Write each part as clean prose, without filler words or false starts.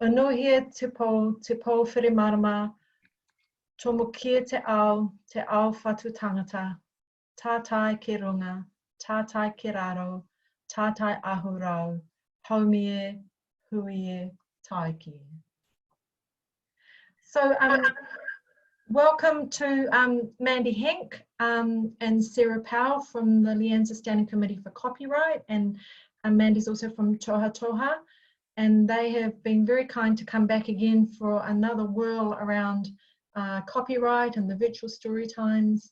Onohia te pō whirimarama, tomokia te ao whatu tangata, tātai ki runga, tātai ki raro, tātai ahurau, haumie, huie, taiki. So welcome to Mandy Henk and Sarah Powell from the LIANZA Standing Committee for Copyright, and Mandy's also from Toha Toha, and they have been very kind to come back again for another whirl around copyright and the virtual story times.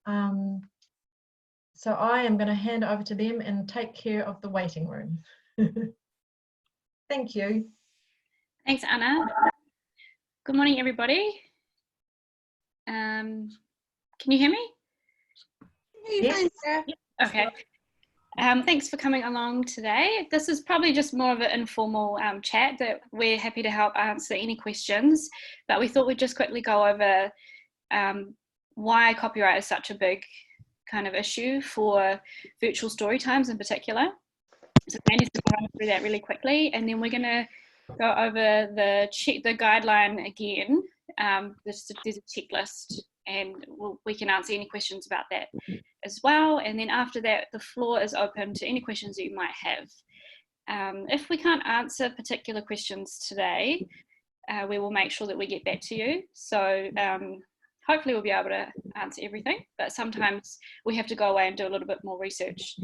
So I am going to hand over to them and take care of the waiting room. Thank you. Thanks, Anna. Good morning, everybody. Can you hear me? Yes. Okay. Thanks for coming along today. This is probably just more of an informal chat that we're happy to help answer any questions, but we thought we'd just quickly go over why copyright is such a big kind of issue for virtual story times in particular. So Mandy's going to run through that really quickly, and then we're going to go over the guideline again. There's a checklist, and we can answer any questions about that as well. And then after that, the floor is open to any questions that you might have. If we can't answer particular questions today, we will make sure that we get back to you. So hopefully we'll be able to answer everything, but sometimes we have to go away and do a little bit more research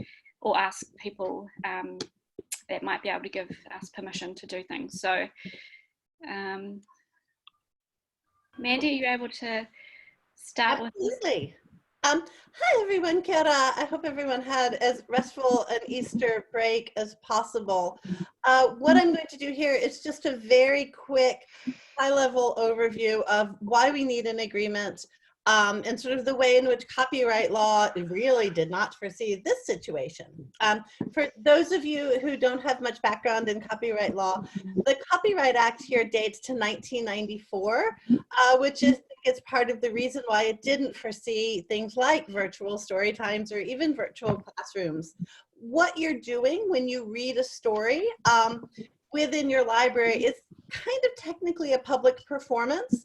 or ask people that might be able to give us permission to do things. So Mandy, are you able to start with this? Absolutely. Hi everyone, kia ora. I hope everyone had as restful an Easter break as possible. What I'm going to do here is just a very quick high-level overview of why we need an agreement and sort of the way in which copyright law really did not foresee this situation. For those of you who don't have much background in copyright law, the Copyright Act here dates to 1994, which is part of the reason why it didn't foresee things like virtual story times or even virtual classrooms. What you're doing when you read a story within your library is kind of technically a public performance.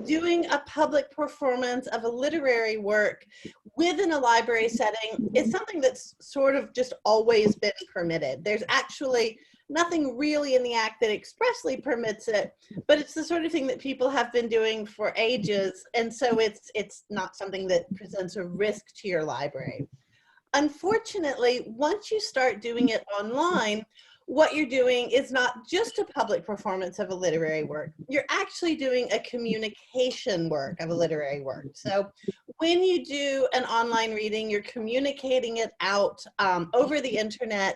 Doing a public performance of a literary work within a library setting is something that's sort of just always been permitted. There's actually nothing really in the Act that expressly permits it, but it's the sort of thing that people have been doing for ages, and so it's not something that presents a risk to your library. Unfortunately, once you start doing it online, what you're doing is not just a public performance of a literary work, you're actually doing a communication work of a literary work. So when you do an online reading, you're communicating it out over the internet,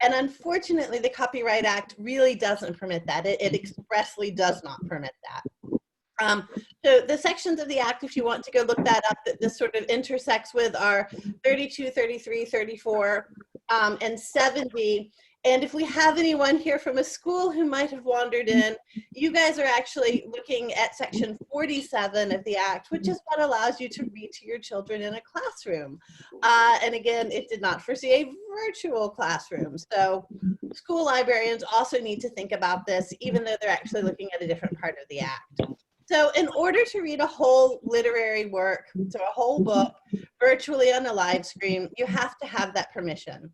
and unfortunately the Copyright Act really doesn't permit that. It expressly does not permit that. So the sections of the Act, if you want to go look that up, that this sort of intersects with are 32, 33, 34, and 70. And if we have anyone here from a school who might have wandered in, you guys are actually looking at section 47 of the Act, which is what allows you to read to your children in a classroom. And again, it did not foresee a virtual classroom. So school librarians also need to think about this, even though they're actually looking at a different part of the Act. So in order to read a whole literary work, so a whole book, virtually on a live stream, you have to have that permission.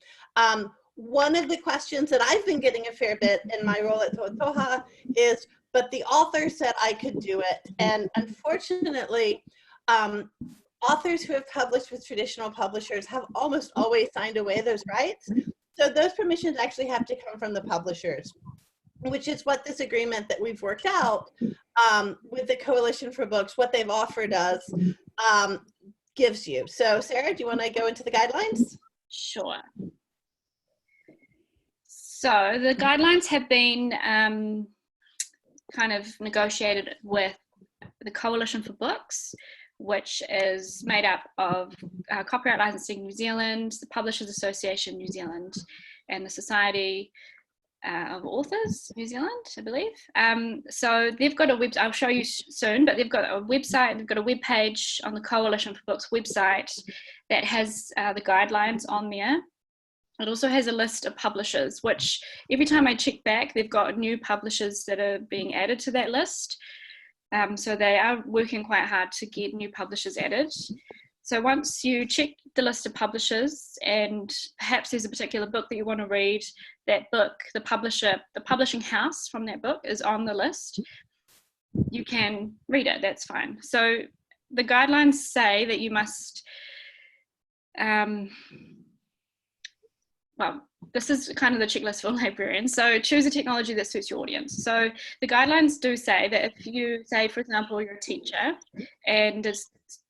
One of the questions that I've been getting a fair bit in my role at Toha Toha is, but the author said I could do it. And unfortunately, authors who have published with traditional publishers have almost always signed away those rights. So those permissions actually have to come from the publishers, which is what this agreement that we've worked out with the Coalition for Books, what they've offered us, gives you. So Sarah, do you want to go into the guidelines? Sure. So the guidelines have been kind of negotiated with the Coalition for Books, which is made up of Copyright Licensing New Zealand, the Publishers Association New Zealand, and the Society of Authors New Zealand, I believe. So they've got a website, I'll show you soon, but they've got a website, they've got a web page on the Coalition for Books website that has the guidelines on there. It also has a list of publishers, which every time I check back, they've got new publishers that are being added to that list. So they are working quite hard to get new publishers added. So once you check the list of publishers and perhaps there's a particular book that you want to read, that book, the publishing house from that book is on the list, you can read it, that's fine. So the guidelines say that you must, well, this is kind of the checklist for librarians. So choose a technology that suits your audience. So the guidelines do say that if you say, for example, you're a teacher and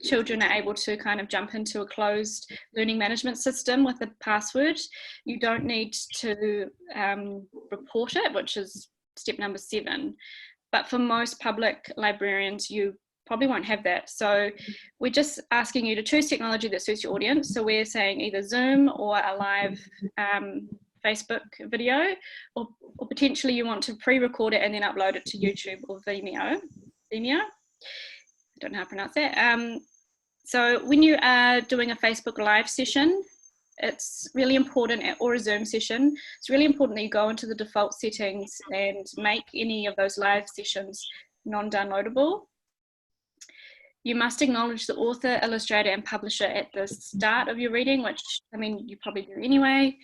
children are able to kind of jump into a closed learning management system with a password, you don't need to report it, which is step number 7. But for most public librarians, you probably won't have that. So we're just asking you to choose technology that suits your audience. So we're saying either Zoom or a live Facebook video, or potentially you want to pre-record it and then upload it to YouTube or Vimeo. I don't know how to pronounce that. So when you are doing a Facebook live session, it's really important, or a Zoom session, it's really important that you go into the default settings and make any of those live sessions non-downloadable. You must acknowledge the author, illustrator, and publisher at the start of your reading, which, I mean, you probably do anyway.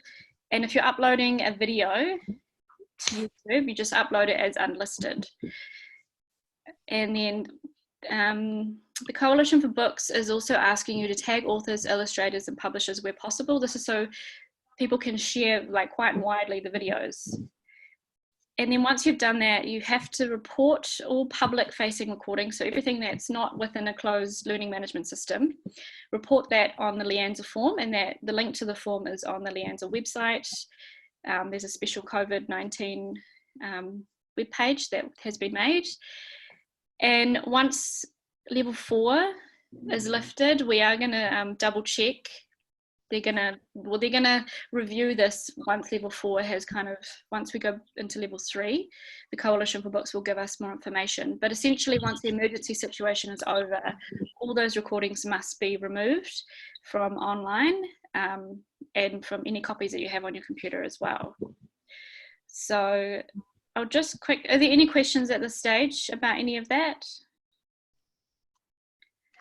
And if you're uploading a video to YouTube, you just upload it as unlisted. And then the Coalition for Books is also asking you to tag authors, illustrators, and publishers where possible. This is so people can share like quite widely the videos. And then once you've done that, you have to report all public-facing recordings, so everything that's not within a closed learning management system, report that on the LIANZA form, and that the link to the form is on the LIANZA website. There's a special COVID-19 webpage that has been made. And once level 4 is lifted, we are going to double check. They're gonna review this once level 4 has once we go into level 3, the Coalition for Books will give us more information. But essentially, once the emergency situation is over, all those recordings must be removed from online and from any copies that you have on your computer as well. So I'll just are there any questions at this stage about any of that?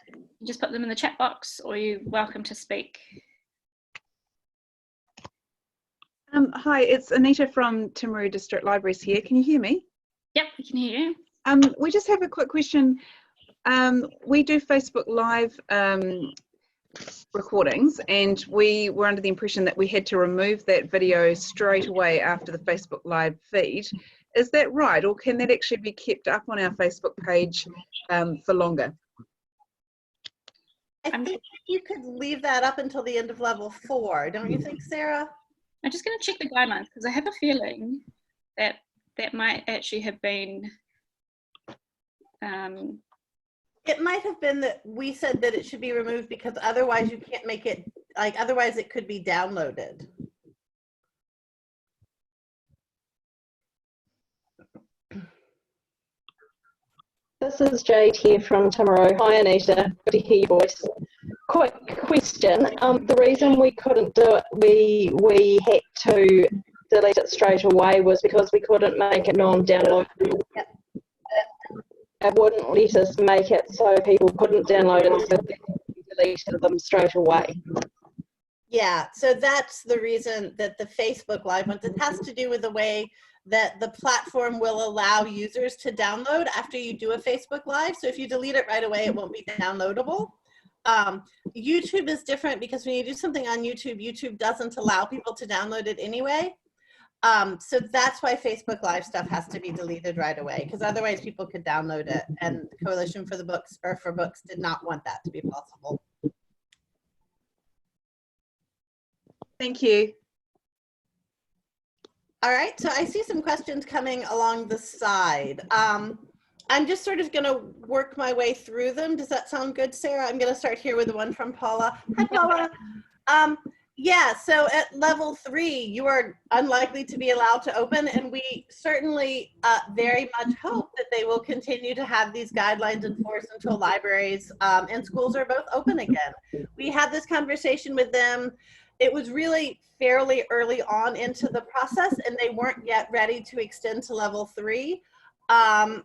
You just put them in the chat box, or you're welcome to speak. Hi, it's Anita from Timaru District Libraries here. Can you hear me? Yep, we can hear you. We just have a quick question. We do Facebook Live recordings, and we were under the impression that we had to remove that video straight away after the Facebook Live feed. Is that right, or can that actually be kept up on our Facebook page for longer? I think you could leave that up until the end of level 4, don't you think, Sarah? I'm just going to check the guidelines because I have a feeling that that might actually have been. It might have been that we said that it should be removed because otherwise you can't make it, like, otherwise it could be downloaded. This is Jade here from Timaru. Hi Anita, good to hear your voice. Quick question, the reason we couldn't do it, we had to delete it straight away was because we couldn't make it non-downloadable. Yep. It wouldn't let us make it so people couldn't download it, so we deleted them straight away. Yeah, so that's the reason that the Facebook Live ones, it has to do with the way that the platform will allow users to download after you do a Facebook Live. So if you delete it right away, it won't be downloadable. YouTube is different because when you do something on YouTube, YouTube doesn't allow people to download it anyway. So that's why Facebook Live stuff has to be deleted right away, because otherwise people could download it, and Coalition for the Books, or for Books, did not want that to be possible. Thank you. All right, so I see some questions coming along the side. I'm just sort of gonna work my way through them. Does that sound good, Sarah? I'm gonna start here with the one from Paula. Hi, Paula. Yeah, so at level 3, you are unlikely to be allowed to open, and we certainly very much hope that they will continue to have these guidelines enforced until libraries and schools are both open again. We had this conversation with them it was really fairly early on into the process, and they weren't yet ready to extend to level 3. I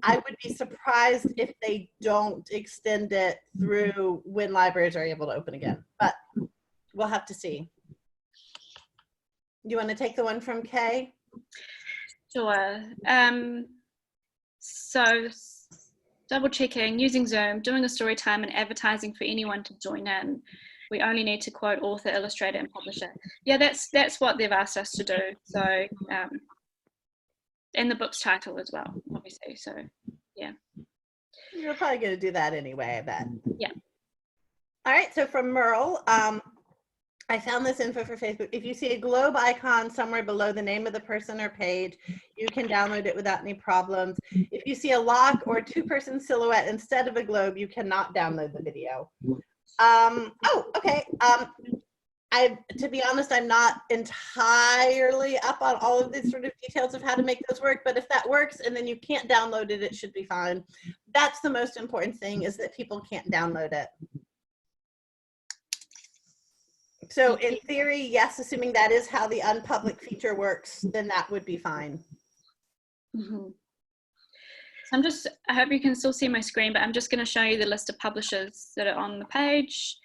would be surprised if they don't extend it through when libraries are able to open again, but we'll have to see. You want to take the one from Kay? Sure. So double checking, using Zoom, doing a story time and advertising for anyone to join in. We only need to quote author, illustrator, and publisher. Yeah, that's what they've asked us to do. So, and the book's title as well, obviously. So, yeah. You're probably going to do that anyway, I bet. Yeah. All right, so from Merle, I found this info for Facebook. If you see a globe icon somewhere below the name of the person or page, you can download it without any problems. If you see a lock or a 2-person silhouette instead of a globe, you cannot download the video. Oh, okay. To be honest, I'm not entirely up on all of the sort of details of how to make those work, but if that works and then you can't download it, it should be fine. That's the most important thing, is that people can't download it. So in theory, yes, assuming that is how the unpublic feature works, then that would be fine. Mm-hmm. So I hope you can still see my screen, but I'm just going to show you the list of publishers that are on the page.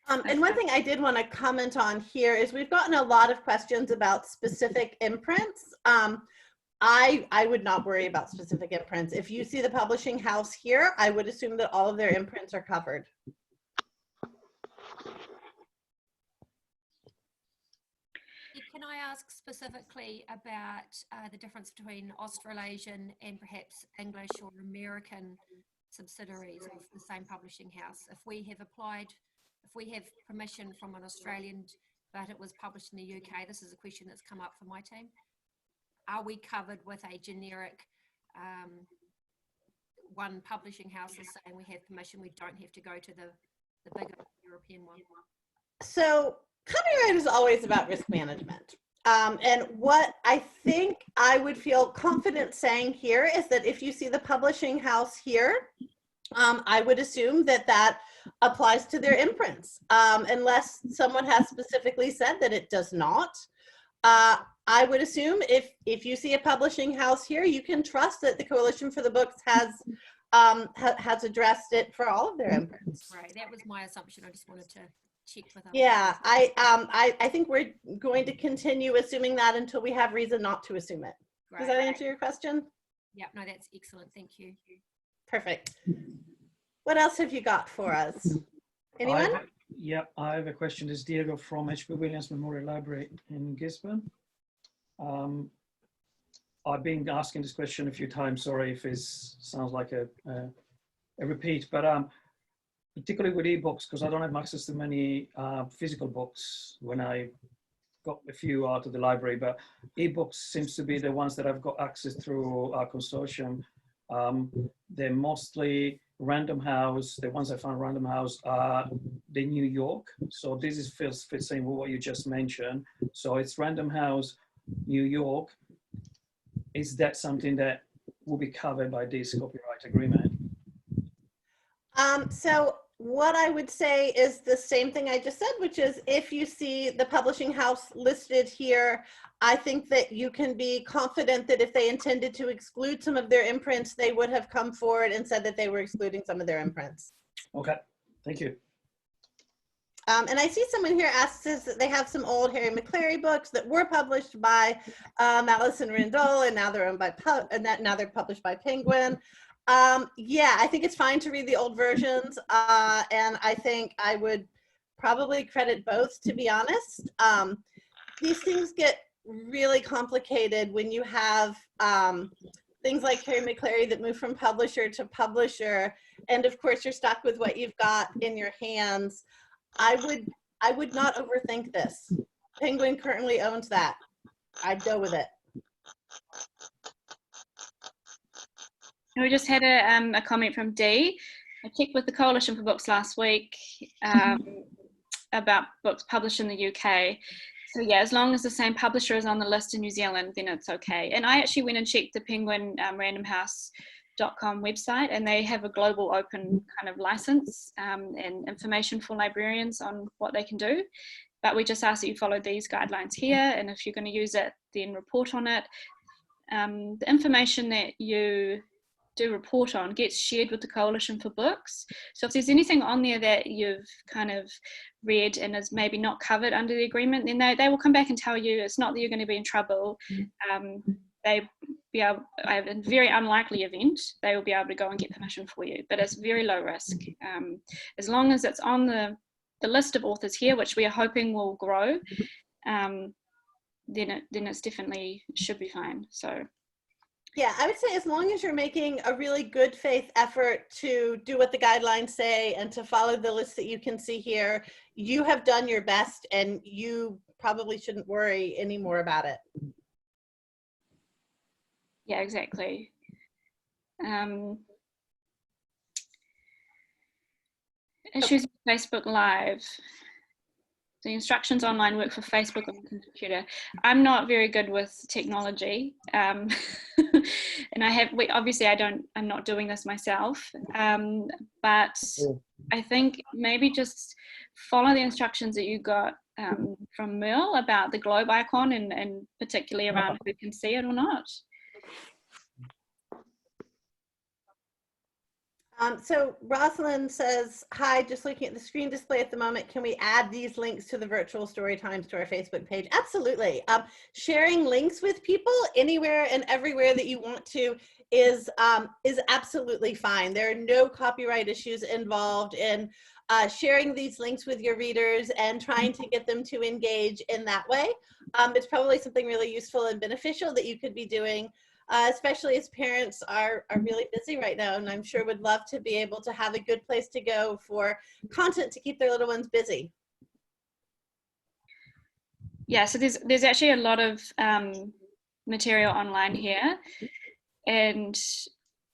And one thing I did want to comment on here is we've gotten a lot of questions about specific imprints. I would not worry about specific imprints. If you see the publishing house here, I would assume that all of their imprints are covered. Can I ask specifically about the difference between Australasian and perhaps English or American subsidiaries of the same publishing house? If we have permission from an Australian, but it was published in the UK, this is a question that's come up for my team. Are we covered with a generic one publishing house is saying we have permission, we don't have to go to the bigger European one? So copyright is always about risk management. And what I think I would feel confident saying here is that if you see the publishing house here, I would assume that that applies to their imprints, unless someone has specifically said that it does not. I would assume if you see a publishing house here, you can trust that the Coalition for the Books has addressed it for all of their imprints. Right, that was my assumption. I just wanted to check with them. Yeah, I think we're going to continue assuming that until we have reason not to assume it. Right. Does that answer your question? Yeah, no, that's excellent. Thank you. Perfect. What else have you got for us? Anyone? I have a question. This is Diego from H.P. Williams Memorial Library in Gisborne. I've been asking this question a few times. Sorry if it sounds like a repeat, but particularly with ebooks, because I don't have access to many physical books when I got a few out of the library, but ebooks seems to be the ones that I've got access through our consortium. They're mostly Random House. The ones I found Random House are the New York. So this is fits in with what you just mentioned. So it's Random House, New York. Is that something that will be covered by this copyright agreement? So what I would say is the same thing I just said, which is if you see the publishing house listed here, I think that you can be confident that if they intended to exclude some of their imprints, they would have come forward and said that they were excluding some of their imprints. Okay, thank you. And I see someone here asks us that they have some old Harry McClary books that were published by Allison Rindole, and now they're owned by now they're published by Penguin. Yeah, I think it's fine to read the old versions, and I think I would probably credit both, to be honest. These things get really complicated when you have things like Harry McClary that move from publisher to publisher, and of course you're stuck with what you've got in your hands. I would not overthink this. Penguin currently owns that. I'd go with it. We just had a comment from Dee. I checked with the Coalition for Books last week about books published in the UK. So yeah, as long as the same publisher is on the list in New Zealand, then it's okay. And I actually went and checked the Penguin randomhouse.com website, and they have a global open kind of license and information for librarians on what they can do. but we just ask that you follow these guidelines here, and if you're going to use it, then report on it. The information that you do report on gets shared with the Coalition for Books. So if there's anything on there that you've kind of read and is maybe not covered under the agreement, then they will come back and tell you. It's not that you're going to be in trouble. I have a very unlikely event, they will be able to go and get permission for you, but it's very low risk. As long as it's on the list of authors here, which we are hoping will grow, then it's definitely should be fine. So yeah, I would say as long as you're making a really good faith effort to do what the guidelines say and to follow the list that you can see here, you have done your best, and you probably shouldn't worry anymore about it. yeah, exactly. Issues with Facebook Live. The instructions online work for Facebook on the computer. I'm not very good with technology, and obviously I'm not doing this myself, but I think maybe just follow the instructions that you got from Merle about the globe icon, and particularly around who can see it or not. So Rosalind says, hi, just looking at the screen display at the moment, can we add these links to the virtual story times to our Facebook page? Absolutely. Sharing links with people anywhere and everywhere that you want to is absolutely fine. There are no copyright issues involved in sharing these links with your readers and trying to get them to engage in that way. It's probably something really useful and beneficial that you could be doing, especially as parents are really busy right now, and I'm sure would love to be able to have a good place to go for content to keep their little ones busy. Yeah, so there's actually a lot of material online here, and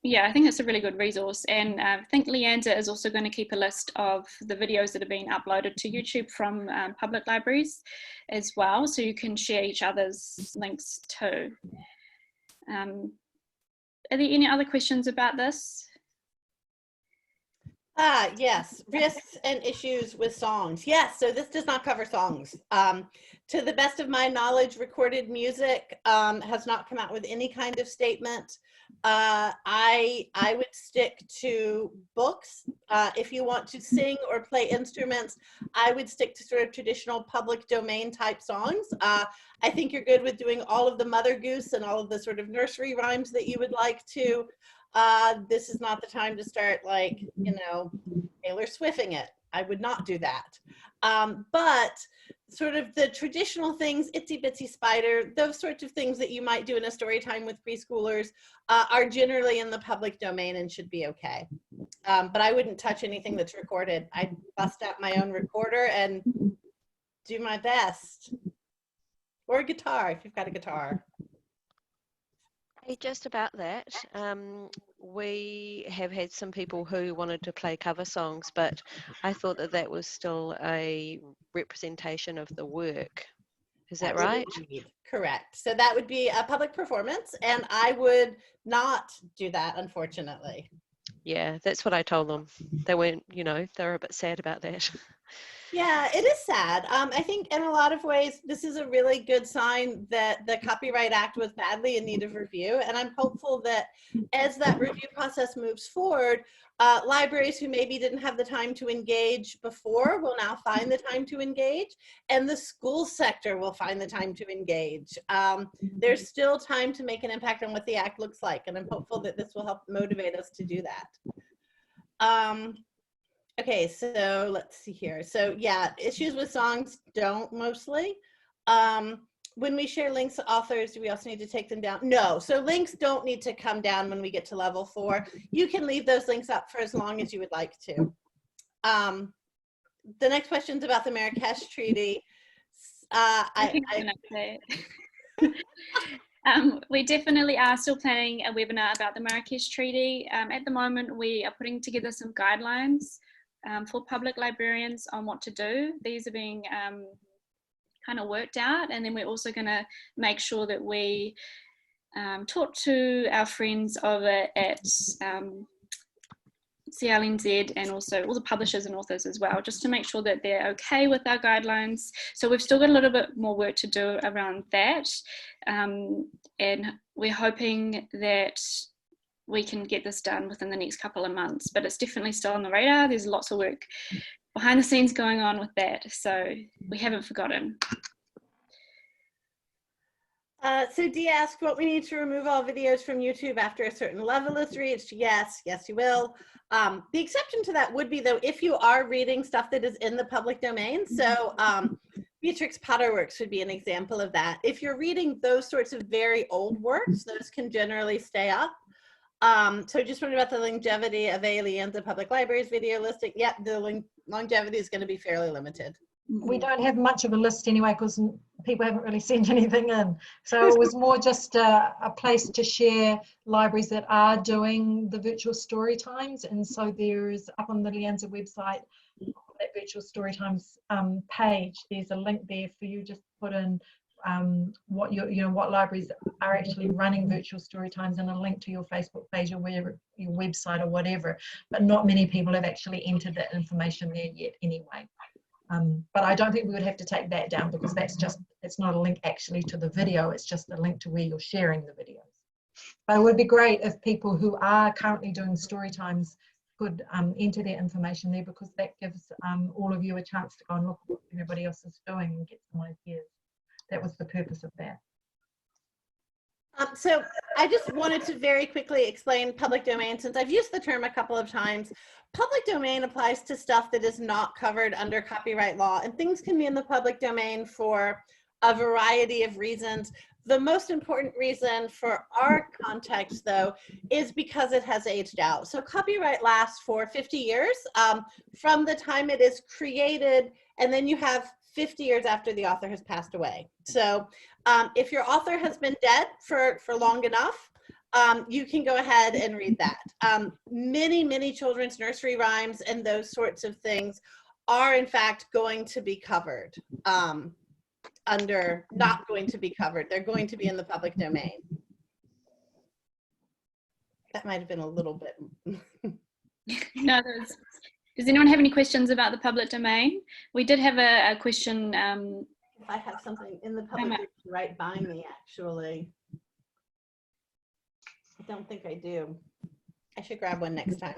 yeah, I think it's a really good resource. And I think LIANZA is also going to keep a list of the videos that are being uploaded to YouTube from public libraries as well, so you can share each other's links too. Are there any other questions about this? Yes, risks and issues with songs. Yes, so this does not cover songs. To the best of my knowledge, recorded music has not come out with any kind of statement. I would stick to books. If you want to sing or play instruments, I would stick to sort of traditional public domain type songs. I think you're good with doing all of the Mother Goose and all of the sort of nursery rhymes that you would like to. This is not the time to start, like, you know, Taylor Swifting it. I would not do that. But sort of the traditional things, Itsy Bitsy Spider, those sorts of things that you might do in a story time with preschoolers are generally in the public domain and should be okay. But I wouldn't touch anything that's recorded. I'd bust out my own recorder and do my best. Or a guitar, if you've got a guitar. Hey, just about that, we have had some people who wanted to play cover songs, but I thought that that was still a representation of the work. Is that right? Correct. So that would be a public performance, and I would not do that, unfortunately. Yeah, that's what I told them. They weren't, you know, they were a bit sad about that. Yeah, it is sad. I think in a lot of ways, this is a really good sign that the Copyright Act was badly in need of review. And I'm hopeful that as that review process moves forward, libraries who maybe didn't have the time to engage before will now find the time to engage, and the school sector will find the time to engage. There's still time to make an impact on what the Act looks like, and I'm hopeful that this will help motivate us to do that. Okay, so let's see here. So yeah, issues with songs don't mostly. When we share links to authors, do we also need to take them down? No, so links don't need to come down when we get to level 4. You can leave those links up for as long as you would like to. The next question is about the Marrakesh Treaty. We definitely are still planning a webinar about the Marrakesh Treaty. At the moment, we are putting together some guidelines for public librarians on what to do. These are being kind of worked out, and then we're also going to make sure that we talk to our friends over at LIANZA and also all the publishers and authors as well, just to make sure that they're okay with our guidelines. So we've still got a little bit more work to do around that, and we're hoping that we can get this done within the next couple of months, but it's definitely still on the radar. There's lots of work behind the scenes going on with that, so we haven't forgotten. So Dee asked what we need to remove all videos from YouTube after a certain level is reached. Yes, you will. The exception to that would be, though, if you are reading stuff that is in the public domain. So Beatrix Potterworks would be an example of that. If you're reading those sorts of very old works, those can generally stay up. So just wondering about the longevity of a LIANZA Public Libraries video listing. Yep, the longevity is going to be fairly limited. We don't have much of a list anyway, because people haven't really sent anything in. So it was more just a place to share libraries that are doing the virtual story times. And so there's up on the LIANZA website, that virtual story times page, there's a link there for you just put in what what libraries are actually running virtual story times, and a link to your Facebook page or wherever, your website or whatever. But not many people have actually entered that information there yet anyway. But I don't think we would have to take that down, because that's just, it's not a link actually to the video, it's just a link to where you're sharing the videos. But it would be great if people who are currently doing story times could enter their information there, because that gives all of you a chance to go and look at what everybody else is doing and get some ideas. That was the purpose of that. So I just wanted to very quickly explain public domain, since I've used the term a couple of times. Public domain applies to stuff that is not covered under copyright law, and things can be in the public domain for a variety of reasons. The most important reason for our context, though, is because it has aged out. So copyright lasts for 50 years from the time it is created, and then you have 50 years after the author has passed away. So if your author has been dead for long enough, you can go ahead and read that. Many children's nursery rhymes and those sorts of things are in fact going to be covered not going to be covered. They're going to be in the public domain. That might have been a little bit. No, does anyone have any questions about the public domain? We did have a question. If I have something in the public domain right by me, actually. I don't think I do. I should grab one next time.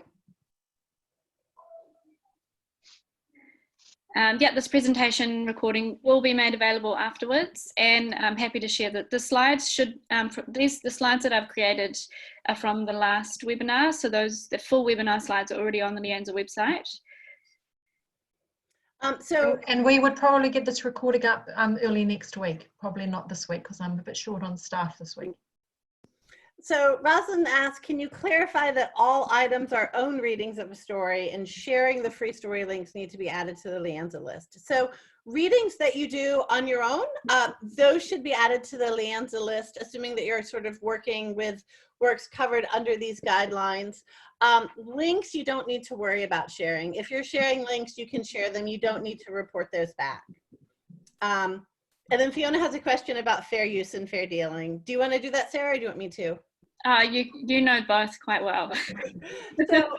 Yeah, this presentation recording will be made available afterwards, and I'm happy to share that the slides should, the slides that I've created are from the last webinar, so the full webinar slides are already on the LIANZA website. And we would probably get this recording up early next week, probably not this week, because I'm a bit short on staff this week. So Rosalind asked, can you clarify that all items are own readings of a story, and sharing the free story links need to be added to the LIANZA list? So readings that you do on your own, those should be added to the LIANZA list, assuming that you're sort of working with works covered under these guidelines. Links, you don't need to worry about sharing. If you're sharing links, you can share them. You don't need to report those back. And then Fiona has a question about fair use and fair dealing. Do you want to do that, Sarah, or do you want me to? You know both quite well. So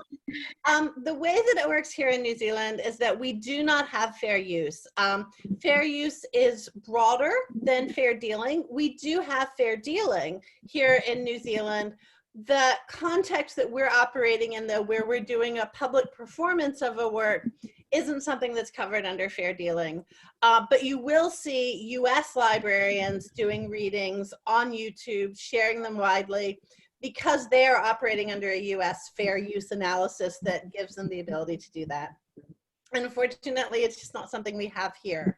the way that it works here in New Zealand is that we do not have fair use. Fair use is broader than fair dealing. We do have fair dealing here in New Zealand. The context that we're operating in, though, where we're doing a public performance of a work, isn't something that's covered under fair dealing. But you will see US librarians doing readings on YouTube, sharing them widely, because they are operating under a US fair use analysis that gives them the ability to do that. And unfortunately, it's just not something we have here.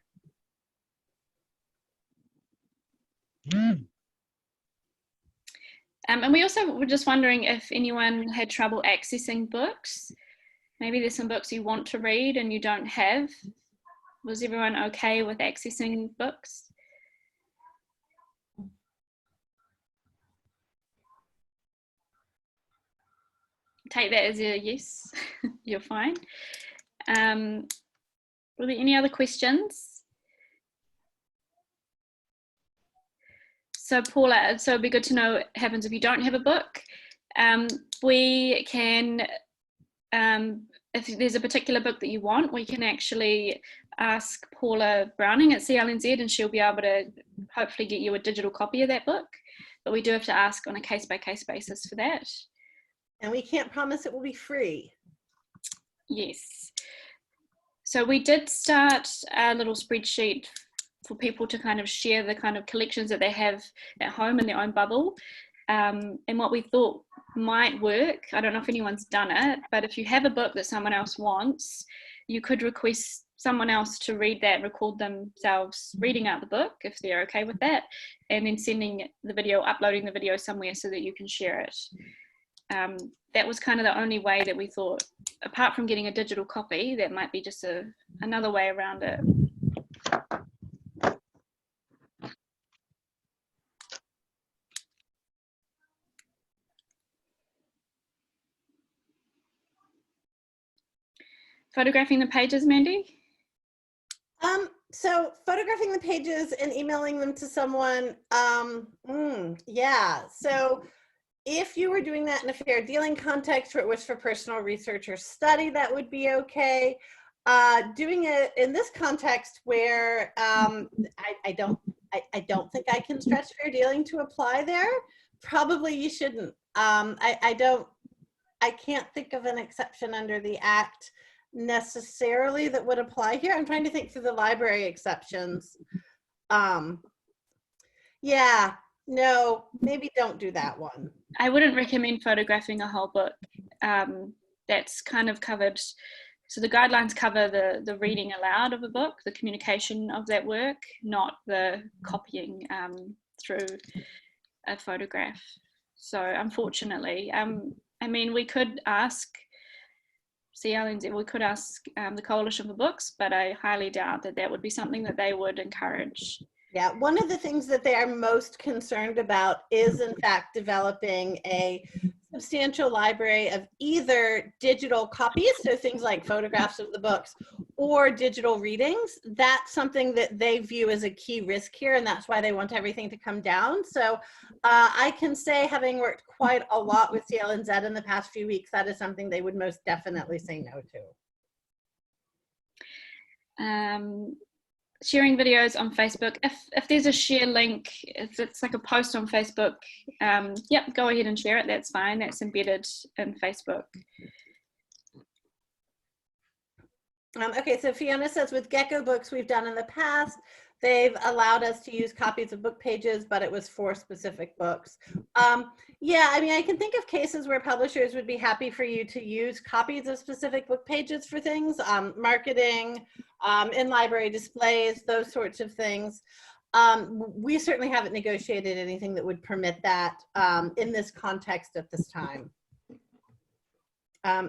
And we also were just wondering if anyone had trouble accessing books. Maybe there's some books you want to read and you don't have. Was everyone okay with accessing books? Take that as a yes, you're fine. Were there any other questions? So Paula, so it'd be good to know what happens if you don't have a book. We can if there's a particular book that you want, we can actually ask Paula Browning at CLNZ, and she'll be able to hopefully get you a digital copy of that book. But we do have to ask on a case-by-case basis for that. And we can't promise it will be free. Yes. So we did start a little spreadsheet for people to kind of share the kind of collections that they have at home in their own bubble. And what we thought might work, I don't know if anyone's done it, but if you have a book that someone else wants, you could request someone else to read that, record themselves reading out the book if they're okay with that, and then sending the video, uploading the video somewhere so that you can share it. That was kind of the only way that we thought, apart from getting a digital copy, that might be just another way around it. Photographing the pages, Mandy? So photographing the pages and emailing them to someone, yeah. So if you were doing that in a fair dealing context where it was for personal research or study, that would be okay. Doing it in this context where I don't think I can stretch fair dealing to apply there, probably you shouldn't. I can't think of an exception under the Act necessarily that would apply here. I'm trying to think through the library exceptions. Yeah, no, maybe don't do that one. I wouldn't recommend photographing a whole book. That's kind of covered. So the guidelines cover the reading aloud of a book, the communication of that work, not the copying through a photograph. So unfortunately, I mean, we could ask CLNZ, we could ask the Coalition for Books, but I highly doubt that that would be something that they would encourage. Yeah, one of the things that they are most concerned about is in fact developing a substantial library of either digital copies, so things like photographs of the books, or digital readings. That's something that they view as a key risk here, and that's why they want everything to come down. So I can say, having worked quite a lot with CLNZ in the past few weeks, that is something they would most definitely say no to. Sharing videos on Facebook, if there's a share link, if it's like a post on Facebook, yep, go ahead and share it, that's fine, that's embedded in Facebook. Okay, so Fiona says with Gecko Books we've done in the past, they've allowed us to use copies of book pages, but it was for specific books. Yeah, I mean, I can think of cases where publishers would be happy for you to use copies of specific book pages for things, marketing, in library displays, those sorts of things. We certainly haven't negotiated anything that would permit that in this context at this time.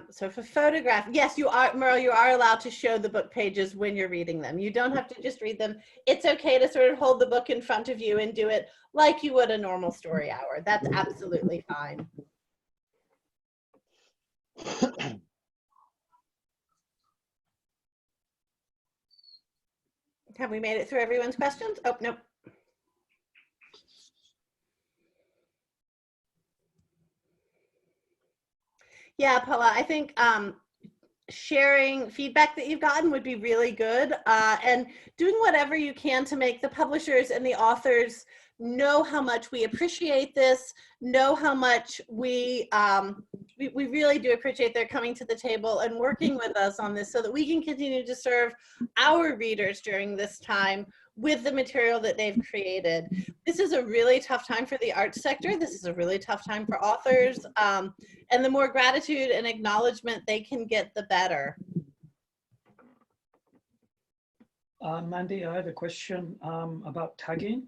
So for photograph, yes, you are, Merle, you are allowed to show the book pages when you're reading them. You don't have to just read them. It's okay to sort of hold the book in front of you and do it like you would a normal story hour. That's absolutely fine. Have we made it through everyone's questions? Oh, nope. Yeah, Paula, I think sharing feedback that you've gotten would be really good, and doing whatever you can to make the publishers and the authors know how much we appreciate this, know how much we really do appreciate their coming to the table and working with us on this so that we can continue to serve our readers during this time with the material that they've created. This is a really tough time for the arts sector. This is a really tough time for authors. And the more gratitude and acknowledgement they can get, the better. Mandy, I have a question about tagging.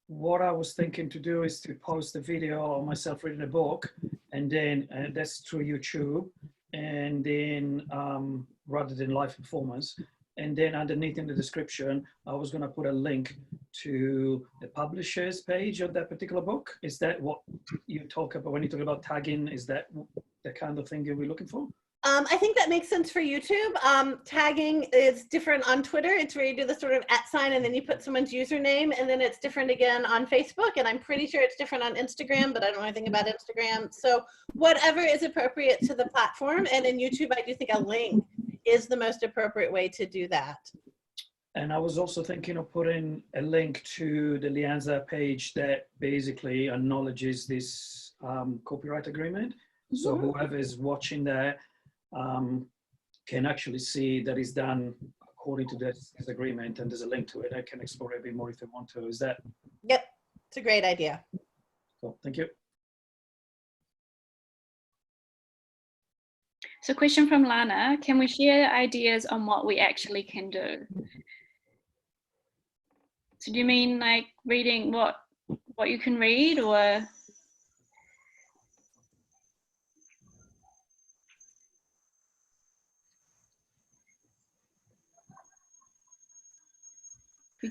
What I was thinking to do is to post a video of myself reading a book, and then that's through YouTube, and then rather than live performance. And then underneath in the description, I was going to put a link to the publisher's page of that particular book. Is that what you talk about when you talk about tagging? Is that the kind of thing you'll be looking for? I think that makes sense for YouTube. Tagging is different on Twitter. It's where you do the sort of @ sign and then you put someone's username, and then it's different again on Facebook. And I'm pretty sure it's different on Instagram, but I don't know anything about Instagram. So whatever is appropriate to the platform. And in YouTube, I do think a link is the most appropriate way to do that. And I was also thinking of putting a link to the LIANZA page that basically acknowledges this copyright agreement. So whoever is watching there can actually see that it's done according to this agreement, and there's a link to it. I can explore it a bit more if they want to. Is that? Yep, it's a great idea. Cool, thank you. So question from Lana, can we share ideas on what we actually can do? So do you mean like reading what you can read, or?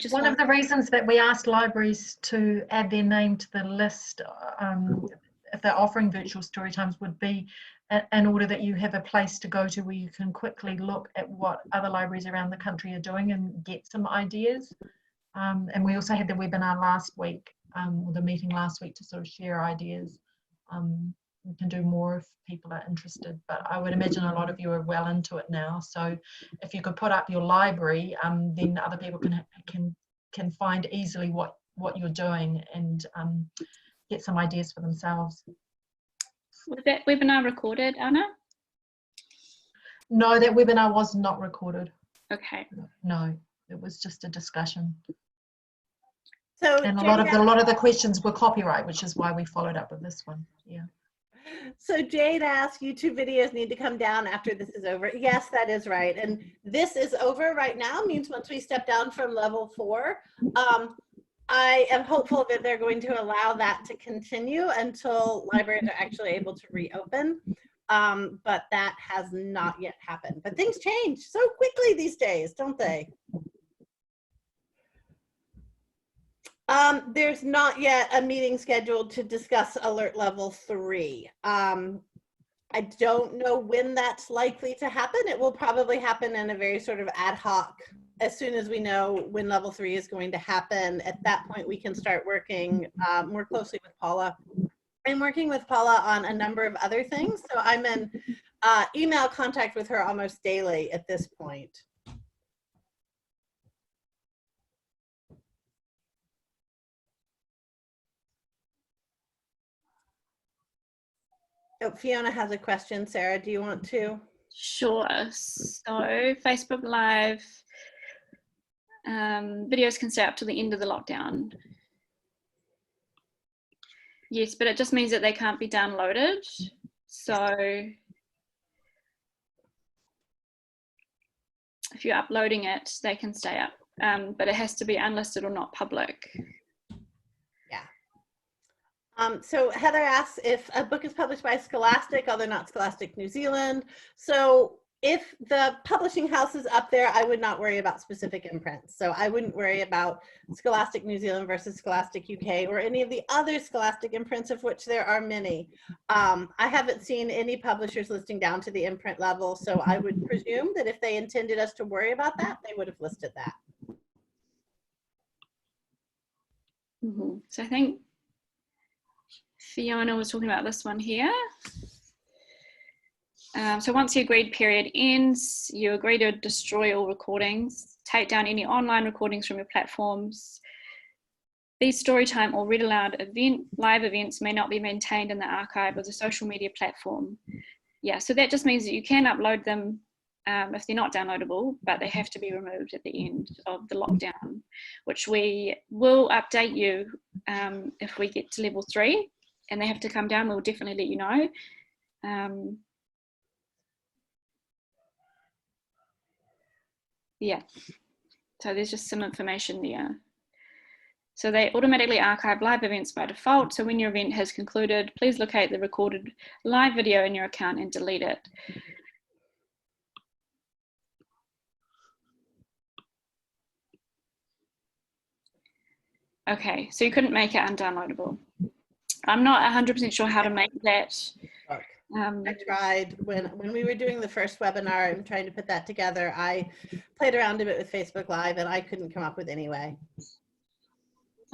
One of the reasons that we asked libraries to add their name to the list if they're offering virtual story times would be in order that you have a place to go to where you can quickly look at what other libraries around the country are doing and get some ideas. And we also had the webinar last week, or the meeting last week, to sort of share ideas. We can do more if people are interested, but I would imagine a lot of you are well into it now. So if you could put up your library, then other people can find easily what you're doing and get some ideas for themselves. Was that webinar recorded, Anna? No, that webinar was not recorded. Okay. No, it was just a discussion. So and a lot of the questions were copyright, which is why we followed up with this one. Yeah. So Jade asked, YouTube videos need to come down after this is over. Yes, that is right. And this is over right now, means once we step down from level 4, I am hopeful that they're going to allow that to continue until libraries are actually able to reopen. But that has not yet happened. But things change so quickly these days, don't they? There's not yet a meeting scheduled to discuss alert level 3. I don't know when that's likely to happen. It will probably happen in a very sort of ad hoc. As soon as we know when level 3 is going to happen, at that point we can start working more closely with Paula. I'm working with Paula on a number of other things. So I'm in email contact with her almost daily at this point. Oh, Fiona has a question. Sarah, do you want to? Sure. So Facebook Live videos can stay up to the end of the lockdown. Yes, but it just means that they can't be downloaded. So if you're uploading it, they can stay up, but it has to be unlisted or not public. So Heather asks if a book is published by Scholastic, although not Scholastic New Zealand. So if the publishing house is up there, I would not worry about specific imprints. So I wouldn't worry about Scholastic New Zealand versus Scholastic UK or any of the other Scholastic imprints, of which there are many. I haven't seen any publishers listing down to the imprint level. So I would presume that if they intended us to worry about that, they would have listed that. So I think Fiona was talking about this one here. So once the agreed period ends, you agree to destroy all recordings, take down any online recordings from your platforms. These storytime or read aloud live events may not be maintained in the archive of the social media platform. Yeah, so that just means that you can upload them if they're not downloadable, but they have to be removed at the end of the lockdown, which we will update you if we get to level 3. And they have to come down, we'll definitely let you know. Yeah, so there's just some information there. So they automatically archive live events by default. So when your event has concluded, please locate the recorded live video in your account and delete it. Okay, so you couldn't make it undownloadable. I'm not 100% sure how to make that I tried when we were doing the first webinar and trying to put that together. I played around a bit with Facebook Live and I couldn't come up with any way.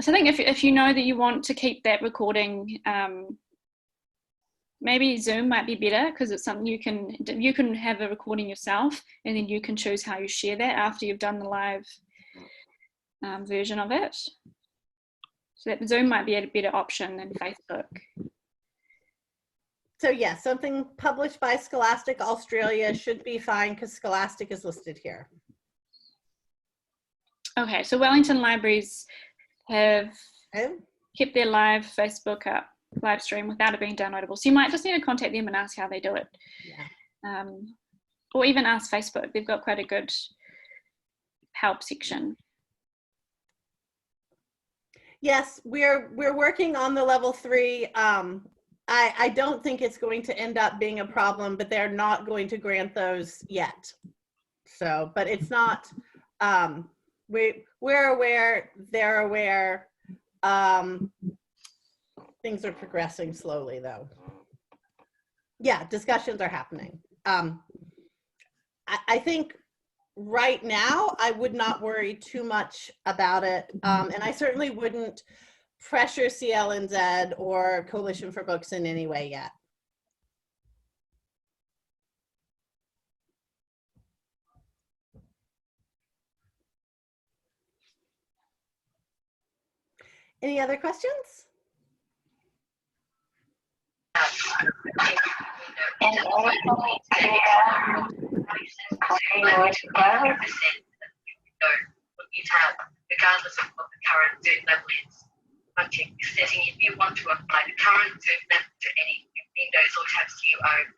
So I think if you know that you want to keep that recording, maybe Zoom might be better because it's something you can have a recording yourself, and then you can choose how you share that after you've done the live version of it. So that Zoom might be a better option than Facebook. So yeah, something published by Scholastic Australia should be fine because Scholastic is listed here. Okay, so Wellington Libraries have kept their live Facebook live stream without it being downloadable. So you might just need to contact them and ask how they do it. Yeah. Or even ask Facebook. They've got quite a good help section. Yes, we're working on the level 3. I don't think it's going to end up being a problem, but they're not going to grant those yet. So, but it's not, we're aware, they're aware. Things are progressing slowly though. Yeah, discussions are happening. I think right now I would not worry too much about it. And I certainly wouldn't pressure LIANZA or Coalition for Books in any way yet. Any other questions? Regardless of what the current Zoom level is. Project setting, if you want to apply the current Zoom level to any windows or tabs you own,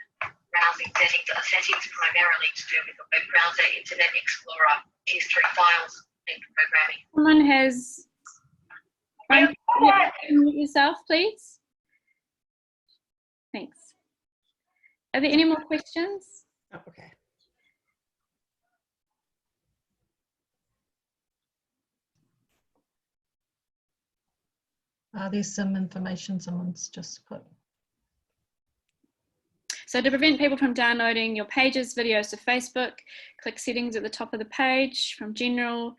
browsing settings are settings primarily to do with the web browser, Internet Explorer, history files, and programming. Someone has unmute yourself, please. Thanks. Are there any more questions? Oh, okay. There's some information someone's just put. So to prevent people from downloading your pages, videos to Facebook, click settings at the top of the page. From general,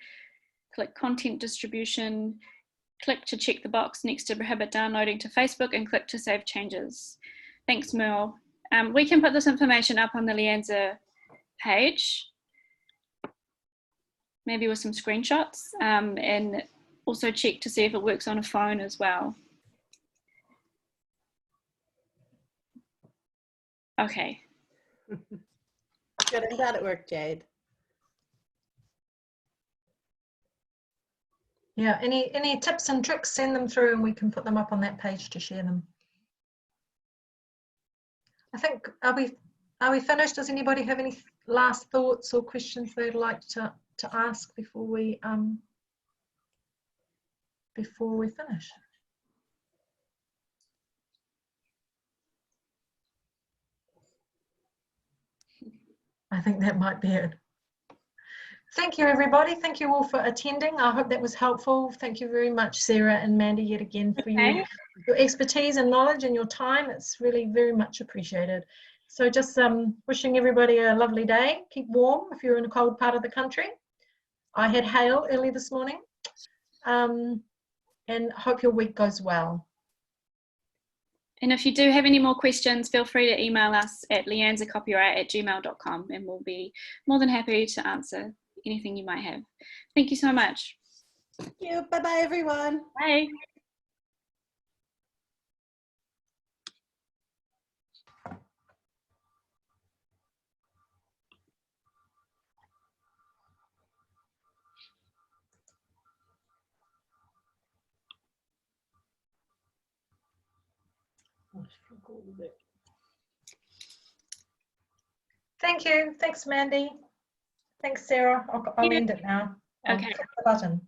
click content distribution, click to check the box next to prohibit downloading to Facebook, and click to save changes. Thanks, Merle. We can put this information up on the LIANZA page, maybe with some screenshots, and also check to see if it works on a phone as well. Okay. Good, I'm glad it worked, Jade. Yeah, any tips and tricks, send them through and we can put them up on that page to share them. I think, are we finished? Does anybody have any last thoughts or questions they'd like to ask before we finish? I think that might be it. Thank you, everybody. Thank you all for attending. I hope that was helpful. Thank you very much, Sarah and Mandy, yet again for your expertise and knowledge and your time. It's really very much appreciated. So just wishing everybody a lovely day. Keep warm if you're in a cold part of the country. I had hail early this morning. And hope your week goes well. And if you do have any more questions, feel free to email us at lianzacopyright@gmail.com and we'll be more than happy to answer anything you might have. Thank you so much. Thank you. Bye-bye, everyone. Bye. Thank you. Thanks, Mandy. Thanks, Sarah. I'll end it now. Okay. Click the button.